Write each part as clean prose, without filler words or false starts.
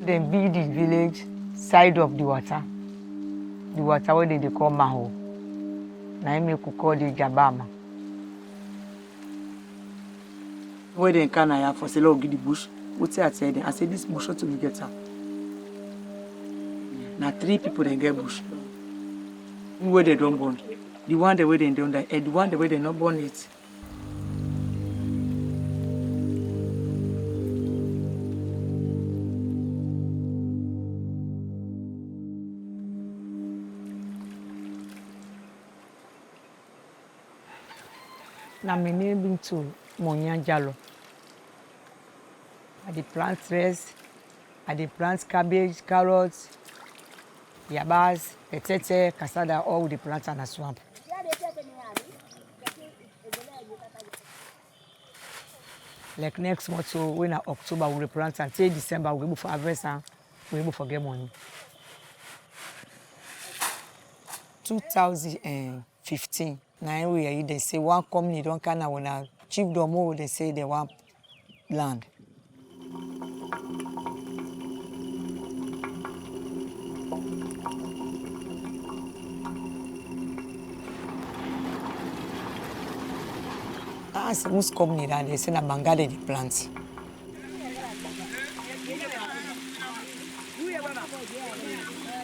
Then build the village side of the water. The water where they call Maho. Now me could call the Jabama. Where they can I for sale of the bush? What's I said? I said this bush to me get her. Now 3 people they get bush. Where they don't born. The one the way they don't die, and the one the way they not born it. Now my name Binta Monya Jalloh. I dey plant rice, I dey plant cabbage, carrots, yabas, etete, cassava, all the plants in the swamp. Like next month, so when October we plant until December we go for harvest and we go for get money. 2015, now we they say one company don't kind of when a Chiefdom they say they want land. As most company that they say na Bangade the plant.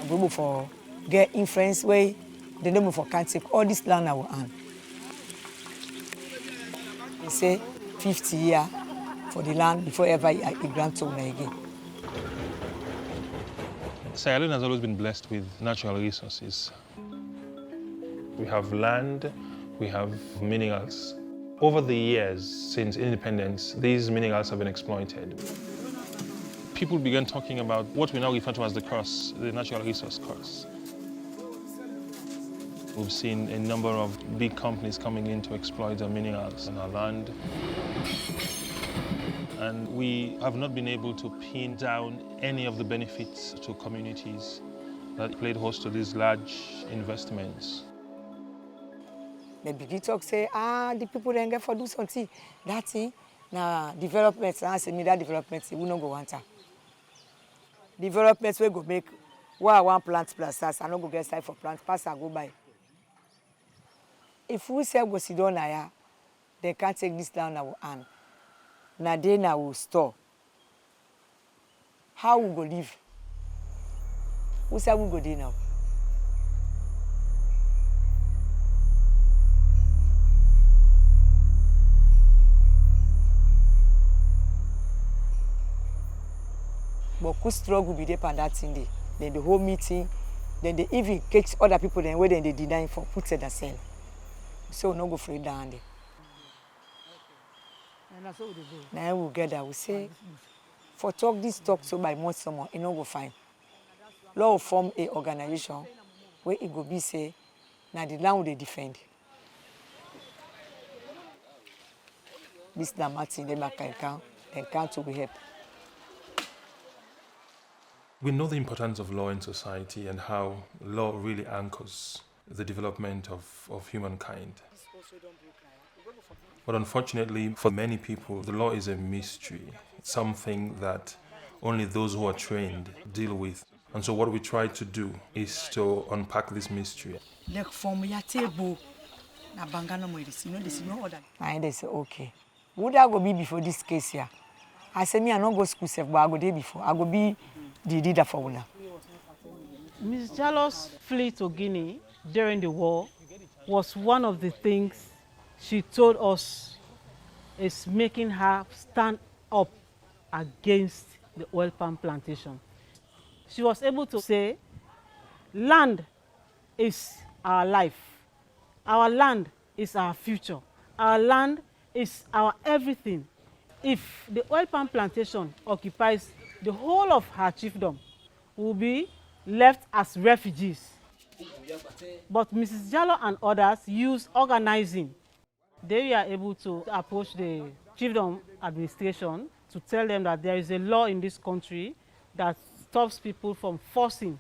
We go for get influence way. They don't move for can't take all this land our hand. They say 50 years for the land before ever it grants owner again. Sierra Leone has always been blessed with natural resources. We have land, we have minerals. Over the years since independence, these minerals have been exploited. People began talking about what we now refer to as the curse, the natural resource curse. We've seen a number of big companies coming in to exploit the minerals on our land. And we have not been able to pin down any of the benefits to communities that played host to these large investments. They begin to say, the people then get for do something. That thing, now developments, I say me that developments, we don't go want to. Developments we go make, where I want plant plus us, I don't go get side for plant, pass and go by. If we say go sit down here, they can't take this down our hand. Now they now will store. How we go live? Who say we go there now? But who struggle be there for that thing day? Then the whole meeting, then they even catch other people then where then they deny for put it themselves. So we no go for it down there. Now we get that we say for talk this talk so by month someone it no go fine. Law will form a organization where it go be say now the land they defend. This na Martin they can to be help. We know the importance of law in society and how law really anchors the development of humankind. But unfortunately, for many people, the law is a mystery, something that only those who are trained deal with. And so what we try to do is to unpack this mystery. Like from your table, na bangano mo this no other. And they say, okay, would I go be before this case here? I say me I not go school safe, but I go there before. I go be the leader for Una. Ms. Jalloh's flee to Guinea during the war was one of the things she told us is making her stand up against the oil palm plantation. She was able to say, land is our life. Our land is our future. Our land is our everything. If the oil palm plantation occupies the whole of her chiefdom, we will be left as refugees. But Mrs. Jalloh and others used organizing. They were able to approach the chiefdom administration to tell them that there is a law in this country that stops people from forcing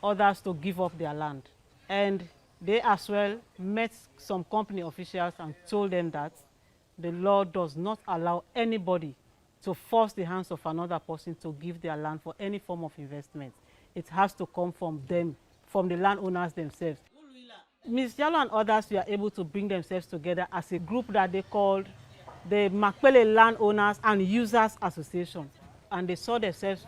others to give up their land. And they as well met some company officials and told them that the law does not allow anybody to force the hands of another person to give their land for any form of investment. It has to come from them, from the landowners themselves. Ms. Jalloh and others were able to bring themselves together as a group that they called the Makpele Landowners and Users Association. And they saw themselves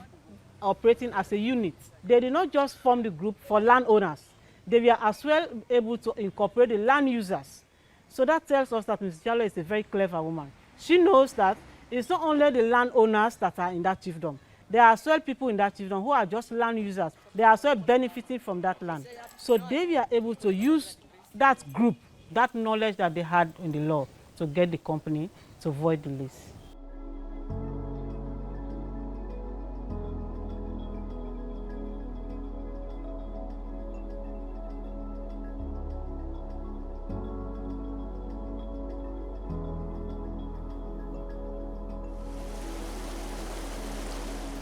operating as a unit. They did not just form the group for landowners. They were as well able to incorporate the land users. So that tells us that Ms. Jalloh is a very clever woman. She knows that it's not only the landowners that are in that chiefdom. There are as well people in that chiefdom who are just land users. They are as well benefiting from that land. So they were able to use that group, that knowledge that they had in the law, to get the company to void the lease.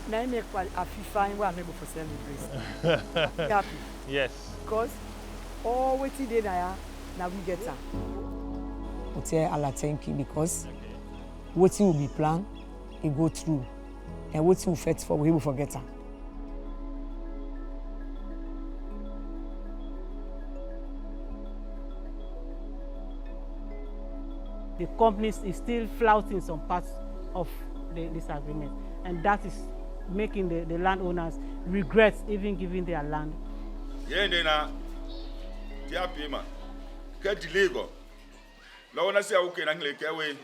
Now I make a FIFA where I'm able to celebrate. Happy. Yes. Because all what he did now we get her. I'll tell Allah thank you because what he will be planned, he go through. And what he will fight for, we will forget her. The company is still flouting some parts of this agreement. And that is making the landowners regret even giving their land. Yeah, Nena, dear payment, get illegal. Lawana say okay, Nangle away.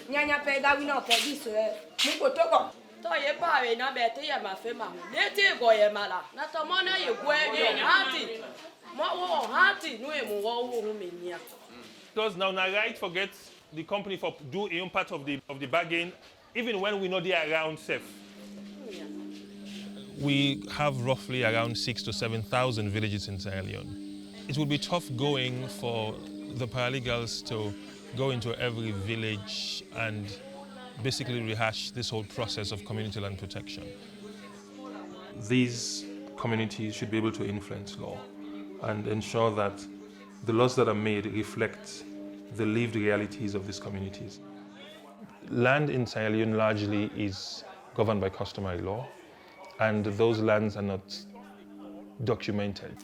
Nyanya pay that we not pay this way. Muko toko. To ye pare na bete ya mafema. Lete go ye mala. Na to mo na ye gwe ye hati. Mo wo hati no e mo wo hu menia. Does now right forget the company for do a part of the bargain, even when we know they are around safe. We have roughly around 6,000 to 7,000 villages in Sierra Leone. It would be tough going for the paralegals to go into every village and basically rehash this whole process of community land protection. These communities should be able to influence law and ensure that the laws that are made reflect the lived realities of these communities. Land in Sierra Leone largely is governed by customary law, and those lands are not documented.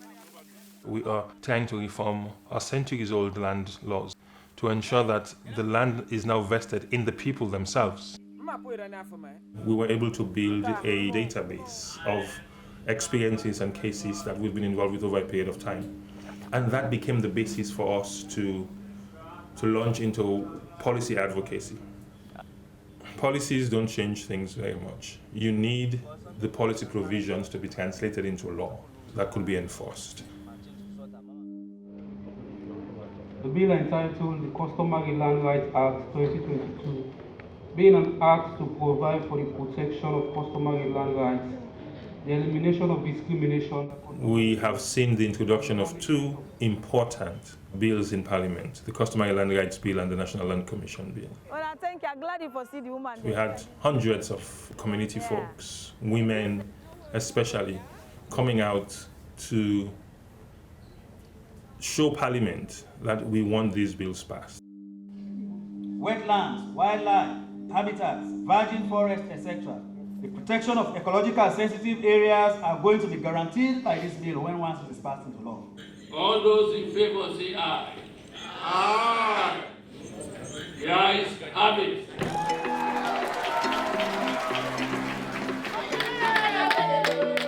We are trying to reform our centuries-old land laws to ensure that the land is now vested in the people themselves. We were able to build a database of experiences and cases that we've been involved with over a period of time. And that became the basis for us to launch into policy advocacy. Policies don't change things very much. You need the policy provisions to be translated into law that could be enforced. The bill entitled the Customary Land Rights Act 2022, being an act to provide for the protection of customary land rights, the elimination of discrimination. We have seen the introduction of two important bills in Parliament, the Customary Land Rights Bill and the National Land Commission Bill. Well, I think I'm glad you see the woman. We had hundreds of community folks, women especially, coming out to show Parliament that we want these bills passed. Wetlands, wildlife, habitats, virgin forests, etc. The protection of ecological sensitive areas are going to be guaranteed by this bill when once it is passed into law. All those in favor say aye. Aye. The ayes have it.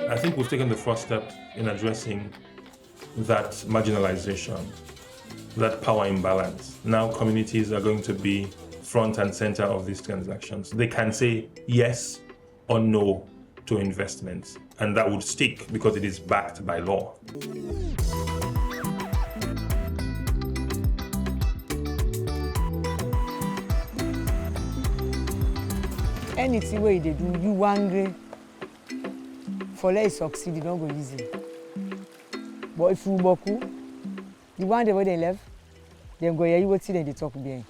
I think we've taken the first step in addressing that marginalization, that power imbalance. Now communities are going to be front and center of these transactions. They can say yes or no to investments, and that would stick because it is backed by law. Anything where they do, you angry. For let it succeed, it don't go easy. But if you boku, you want the way they left, then go here, you will see them they talk behind.